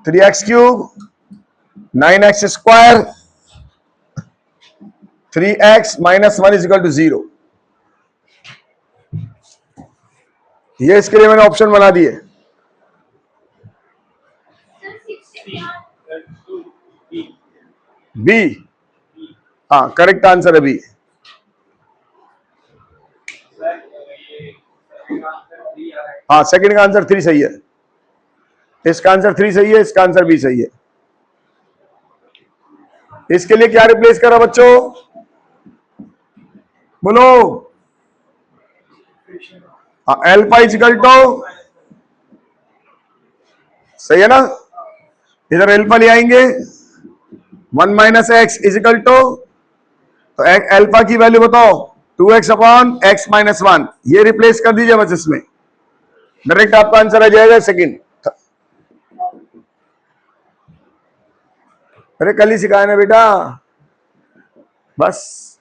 3x cube 9x square 3x minus 1 is equal to 0। ये इसके लिए मैंने ऑप्शन बना दिए। बी, हाँ करेक्ट आंसर है बी। हाँ सेकंड का आंसर 3 सही है। इसका आंसर 3 सही है, इसका आंसर बी सही है। इसके लिए क्या रिप्लेस करा बच्चों? बोलो। एल्फा इजिकल टू, सही है ना? इधर एल्फा ले आएंगे 1 माइनस एक्स इजिकल टू, तो एल्फा की वैल्यू बताओ 2x अपॉन एक्स माइनस 1। ये रिप्लेस कर दीजिए बस, इसमें डायरेक्ट आपका आंसर आ जाएगा सेकंड। अरे कल ही सिखाया ना बेटा, बस।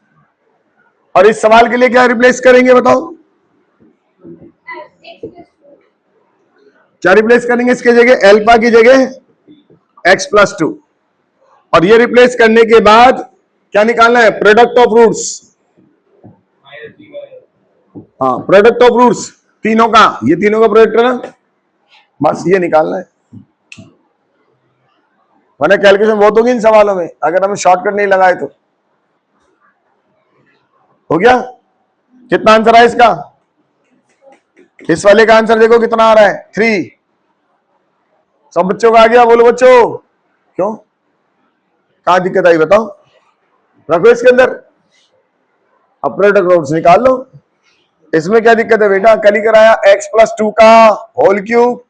और इस सवाल के लिए क्या रिप्लेस करेंगे बताओ? क्या रिप्लेस करेंगे इसके जगह? एल्फा की जगह x प्लस 2। और ये रिप्लेस करने के बाद क्या निकालना है? Product of roots. हाँ प्रोडक्ट ऑफ रूट्स तीनों का, ये तीनों का प्रोडक्ट है ना, बस ये निकालना है। मैंने कैलकुलेशन बहुत होगी इन सवालों में, अगर हमें शॉर्टकट नहीं लगाए तो। हो गया? कितना आंसर है इसका? इस वाले का आंसर देखो कितना आ रहा है, 3। सब बच्चों का आ गया? बोलो बच्चों, क्यों कहां दिक्कत आई बताओ? रखो इसके अंदर, अब प्रोडक्ट रूट्स निकाल लो। इसमें क्या दिक्कत है बेटा? कल ही कराया x प्लस 2 का होल क्यूब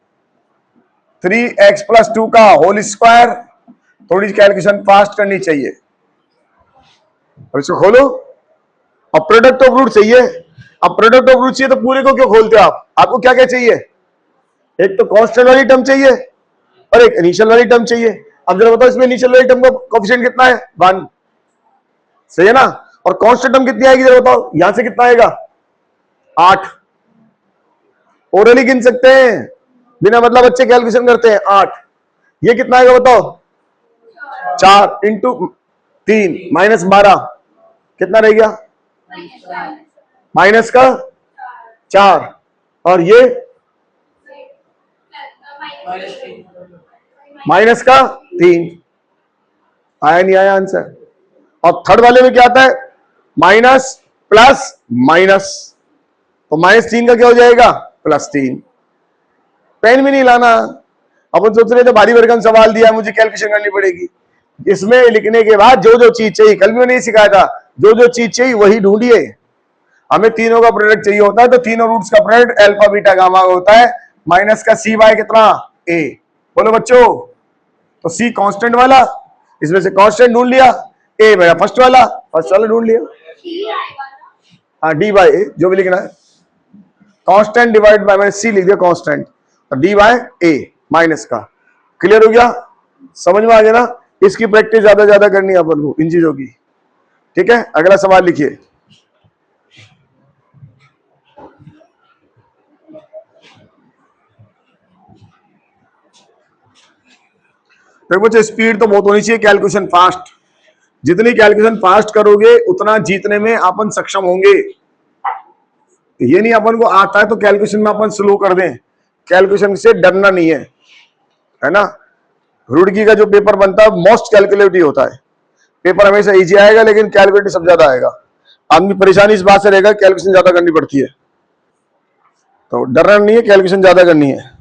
3x प्लस 2 का होल स्क्वायर। थोड़ी कैलकुलेशन फास्ट करनी चाहिए। और इसको खोलो। अब प्रोडक्ट ऑफ रूट चाहिए। अब प्रोडक्ट ऑफ रूट चाहिए तो पूरे को क्यों खोलते हो आप? आपको क्या क्या चाहिए? एक तो कांस्टेंट वाली टर्म चाहिए और एक इनिशियल वाली टर्म चाहिए। अब जरा बताओ इसमें इनिशियल वाली टर्म का कोएफिशिएंट कितना है? 1, सही है ना? और कांस्टेंट टर्म कितनी आएगी जरा बताओ? यहां से कितना आएगा? 8। ओरली गिन सकते हैं, बिना मतलब बच्चे कैलकुलेशन करते हैं। 8, ये कितना आएगा बताओ? 4 इंटू 3 माइनस 12, कितना रह गया? माइनस का 4, और ये माइनस का 3। आया नहीं आया आंसर? और थर्ड वाले में क्या आता है? माइनस प्लस माइनस, तो -3 का क्या हो जाएगा? +3। पेन भी नहीं लाना। अपन सोच रहे थे भारी भरकम सवाल दिया, मुझे कैलकुलेशन करनी पड़ेगी। इसमें लिखने के बाद जो जो चीज चाहिए, कल भी मैंने नहीं सिखाया था, जो जो चीज चाहिए वही ढूंढिए। हमें तीनों का प्रोडक्ट चाहिए होता है, तो तीनों रूट्स का प्रोडक्ट अल्फा बीटा गामा होता है। माइनस का सी बाय कितना? a। बोलो बच्चों, तो सी कांस्टेंट वाला, इसमें से कांस्टेंट ढूंढ लिया। a मेरा फर्स्ट वाला ढूंढ लिया। हाँ डी बाई ए जो भी लिखना है, कांस्टेंट डिवाइड बाय, मैंने सी लिख दिया कांस्टेंट। डी बाय ए माइनस का। क्लियर हो गया, समझ में आ गया ना। इसकी प्रैक्टिस ज्यादा करनी है अपन को इन चीजों की। ठीक है, अगला सवाल लिखिए। देखो बच्चे, स्पीड तो बहुत होनी चाहिए, कैलकुलेशन फास्ट। जितनी कैलकुलेशन फास्ट करोगे उतना जीतने में अपन सक्षम होंगे। ये नहीं अपन को आता है तो कैलकुलेशन में अपन स्लो कर दें। कैलकुलेशन से डरना नहीं है ना। रुड़की का जो पेपर बनता है मोस्ट कैलकुलेटिव होता है। पेपर हमेशा इजी आएगा लेकिन कैलकुलेटिव सब ज्यादा आएगा। आदमी परेशानी इस बात से रहेगा कैलकुलेशन ज्यादा करनी पड़ती है, तो डरना नहीं है, कैलकुलेशन ज्यादा करनी है।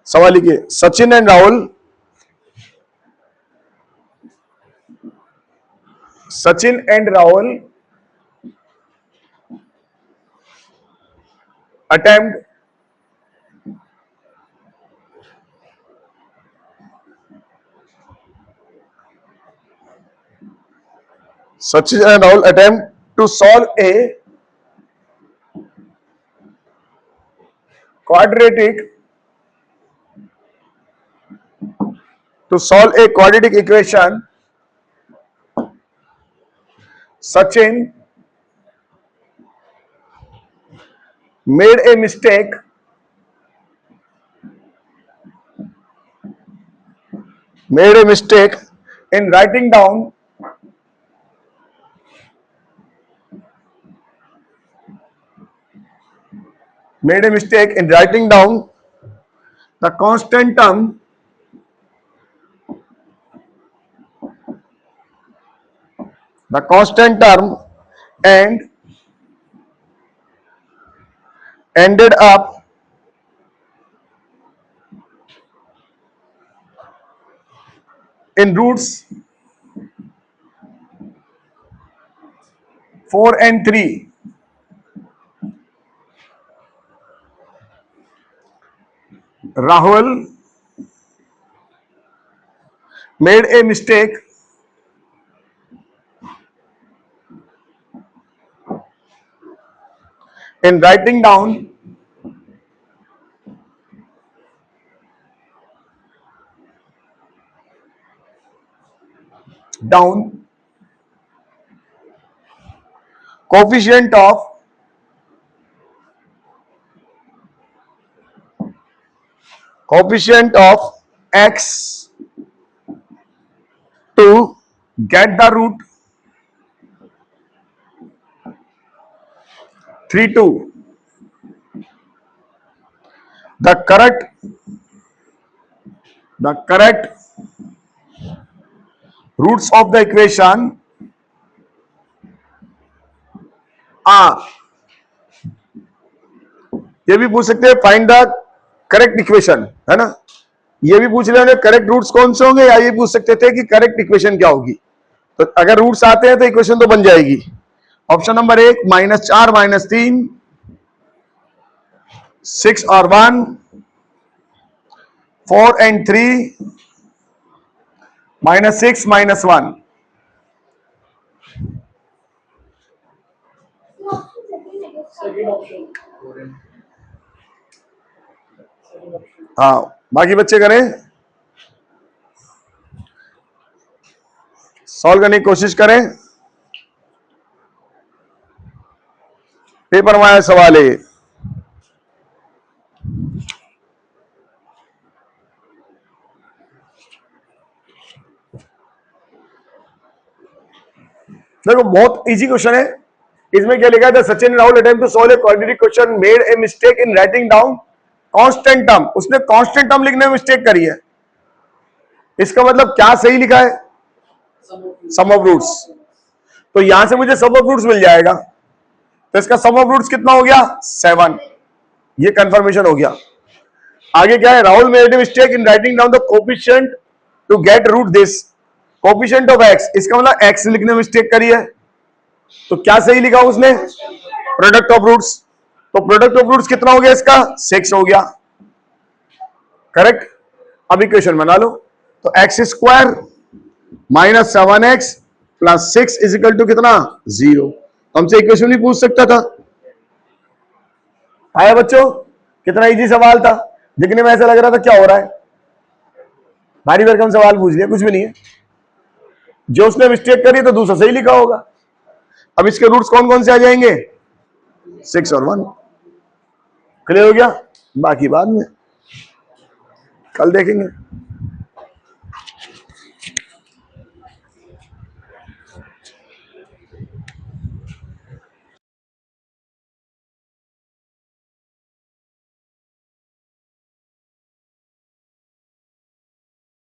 सवाल लिखिए। Sachin and Rahul attempt to solve a quadratic equation. Sachin made a mistake in writing down the constant term and ended up in roots 4 and 3. Rahul made a mistake in writing down coefficient of x to get the root 32. The correct roots of the equation are, ये भी पूछ सकते हैं फाइंड द करेक्ट इक्वेशन, है ना। ये भी पूछ रहे होंगे करेक्ट रूट्स कौन से होंगे, या ये पूछ सकते थे कि करेक्ट इक्वेशन क्या होगी। तो अगर रूट्स आते हैं तो इक्वेशन तो बन जाएगी। ऑप्शन नंबर 1 -4 -3 6 और 1 4 and 3 -6 -1। हाँ, बाकी बच्चे करें, सॉल्व करने की कोशिश करें। पेपर में आया सवाल है। देखो बहुत इजी क्वेश्चन है। इसमें क्या लिखा था, Sachin Rahul attempt to solve a quadratic question made a mistake in writing down constant term. उसने कांस्टेंट टर्म लिखने में मिस्टेक करी है। इसका मतलब क्या सही लिखा है, सम ऑफ रूट्स। तो यहां से मुझे सम ऑफ रूट्स मिल जाएगा, तो इसका सम ऑफ रूट्स कितना हो गया 7। ये कंफर्मेशन हो गया। आगे क्या है, Rahul made a mistake in writing down the coefficient to get root this coefficient of x। इसका मतलब x लिखने में मिस्टेक करी है। तो क्या सही लिखा उसने, प्रोडक्ट ऑफ रूट्स। तो प्रोडक्ट ऑफ रूट्स कितना हो गया इसका 6 हो गया। करेक्ट। अब इक्वेशन बना लो, तो x square minus 7x plus 6 is equal to कितना 0। हमसे इक्वेशन भी पूछ सकता था। आया बच्चों, कितना इजी सवाल था, दिखने में ऐसा लग रहा था क्या हो रहा है, भारी भरकम सवाल पूछ लिया, कुछ भी नहीं है। जो उसने मिस्टेक करी तो दूसरा सही लिखा होगा। अब इसके रूट्स कौन कौन से आ जाएंगे, 6 और 1। क्लियर हो गया, बाकी बाद में कल देखेंगे।